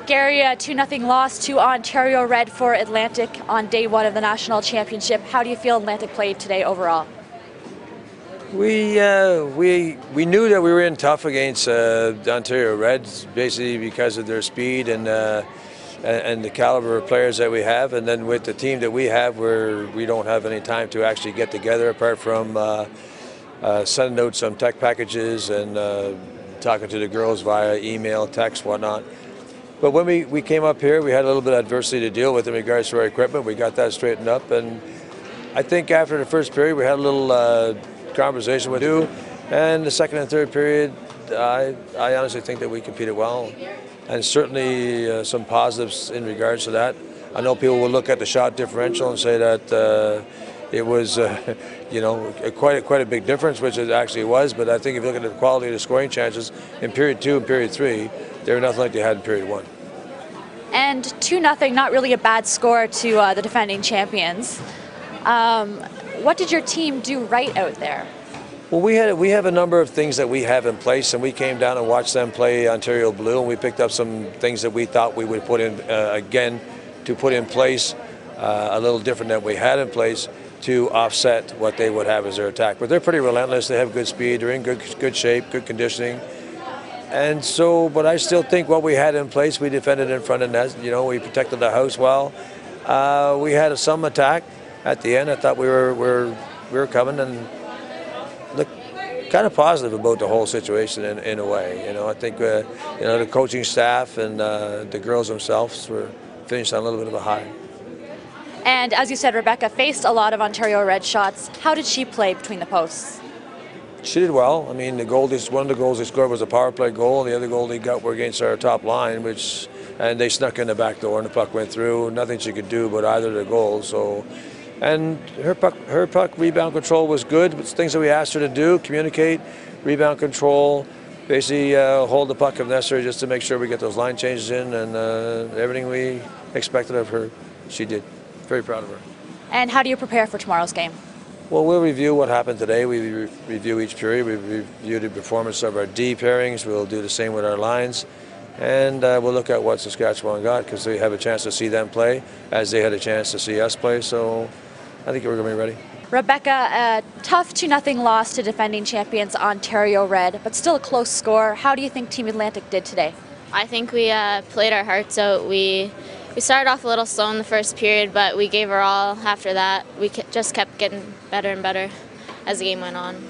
Gary, a 2-0 loss to Ontario Red for Atlantique on day one of the national championship. How do you feel Atlantique played today overall? We knew that we were in tough against the Ontario Reds, basically because of their speed and the caliber of players that we have. And then with the team that we have, we don't have any time to actually get together apart from sending out some tech packages and talking to the girls via email, text, whatnot. But when we came up here, we had a little bit of adversity to deal with in regards to our equipment. We got that straightened up, and I think after the first period, we had a little conversation with you. And the second and third period, I honestly think that we competed well, and certainly some positives in regards to that. I know people will look at the shot differential and say that it was, you know, quite a big difference, which it actually was. But I think if you look at the quality of the scoring chances in period 2 and period 3, they were nothing like they had in period 1. And 2-0, not really a bad score to the defending champions. What did your team do right out there? Well, we have a number of things that we have in place, and we came down and watched them play Ontario Blue, and we picked up some things that we thought we would put in again to put in place a little different than we had in place to offset what they would have as their attack. But they're pretty relentless. They have good speed. They're in good shape, good conditioning. And so, but I still think what we had in place, we defended in front of net. You know, we protected the house well. We had some attack at the end. I thought we were coming and looked kind of positive about the whole situation in a way. You know, I think you know, the coaching staff and the girls themselves were finished on a little bit of a high. And as you said, Rebecca faced a lot of Ontario Red shots. How did she play between the posts? She did well. I mean, one of the goals they scored was a power play goal, and the other goal they got were against our top line, and they snuck in the back door, and the puck went through. Nothing she could do but either of the goals. So, and her puck rebound control was good. It's things that we asked her to do: communicate, rebound control, basically hold the puck if necessary, just to make sure we get those line changes in, and everything we expected of her, she did. Very proud of her. And how do you prepare for tomorrow's game? Well, we'll review what happened today. We review each period. We review the performance of our D pairings. We'll do the same with our lines. And we'll look at what Saskatchewan got, because we have a chance to see them play as they had a chance to see us play. So I think we're going to be ready. Rebecca, a tough 2-0 loss to defending champions Ontario Red, but still a close score. How do you think Team Atlantique did today? I think we played our hearts out. We started off a little slow in the first period, but we gave our all after that. We just kept getting better and better as the game went on.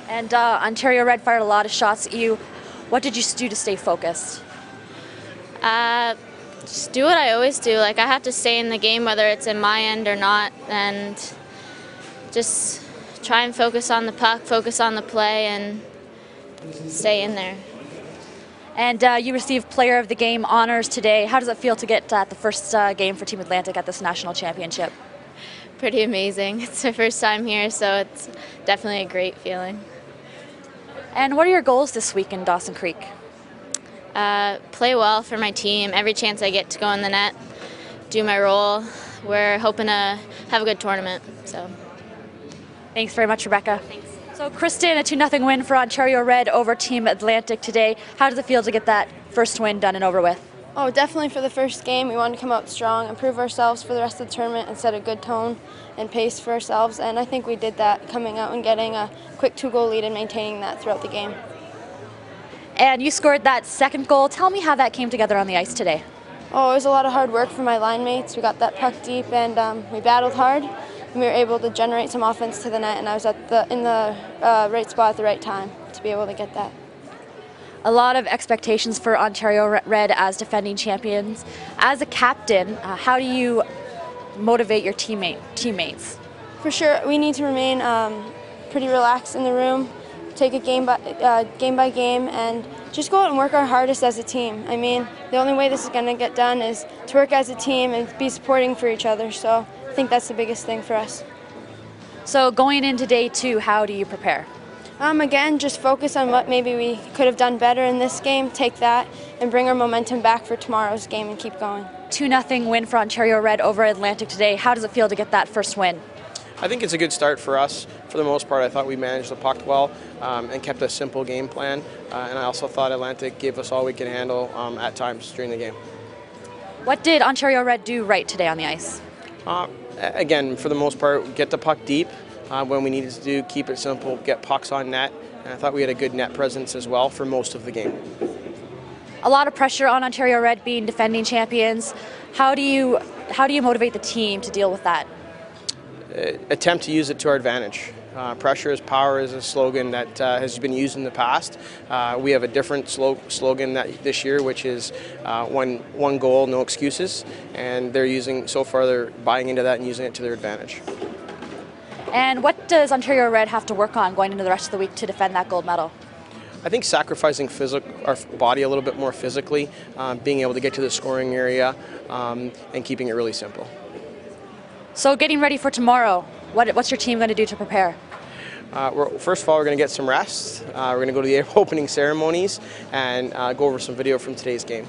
And Ontario Red fired a lot of shots at you. What did you do to stay focused? Just do what I always do. Like, I have to stay in the game whether it's in my end or not, and just try and focus on the puck, focus on the play, and stay in there. And you received Player of the Game honors today. How does it feel to get the first game for Team Atlantique at this national championship? Pretty amazing. It's my first time here, so it's definitely a great feeling. And what are your goals this week in Dawson Creek? Play well for my team. Every chance I get to go in the net, do my role. We're hoping to have a good tournament. So, thanks very much, Rebecca. Thanks. So, Kristen, a 2-0 win for Ontario Red over Team Atlantique today. How does it feel to get that first win done and over with? Oh, definitely for the first game. We wanted to come out strong, improve ourselves for the rest of the tournament, and set a good tone and pace for ourselves. And I think we did that, coming out and getting a quick 2-goal lead and maintaining that throughout the game. And you scored that second goal. Tell me how that came together on the ice today. Oh, it was a lot of hard work for my line mates. We got that puck deep, and we battled hard. And we were able to generate some offense to the net, and I was in the right spot at the right time to be able to get that. A lot of expectations for Ontario Red as defending champions. As a captain, how do you motivate your teammates? For sure, we need to remain pretty relaxed in the room, take it game by game, and just go out and work our hardest as a team. I mean, the only way this is going to get done is to work as a team and be supporting for each other. So I think that's the biggest thing for us. So going into day 2, how do you prepare? Again, just focus on what maybe we could have done better in this game, take that, and bring our momentum back for tomorrow's game and keep going. 2-0 win for Ontario Red over Atlantique today. How does it feel to get that first win? I think it's a good start for us. For the most part, I thought we managed the puck well and kept a simple game plan. And I also thought Atlantique gave us all we could handle at times during the game. What did Ontario Red do right today on the ice? Again, for the most part, get the puck deep when we needed to do, keep it simple, get pucks on net. And I thought we had a good net presence as well for most of the game. A lot of pressure on Ontario Red being defending champions. How do you motivate the team to deal with that? Attempt to use it to our advantage. Pressure is power is a slogan that has been used in the past. We have a different slogan this year, which is one goal, no excuses. And so far they're buying into that and using it to their advantage. And what does Ontario Red have to work on going into the rest of the week to defend that gold medal? I think sacrificing our body a little bit more physically, being able to get to the scoring area, and keeping it really simple. So getting ready for tomorrow, what's your team going to do to prepare? First of all, we're going to get some rest. We're going to go to the opening ceremonies and go over some video from today's game.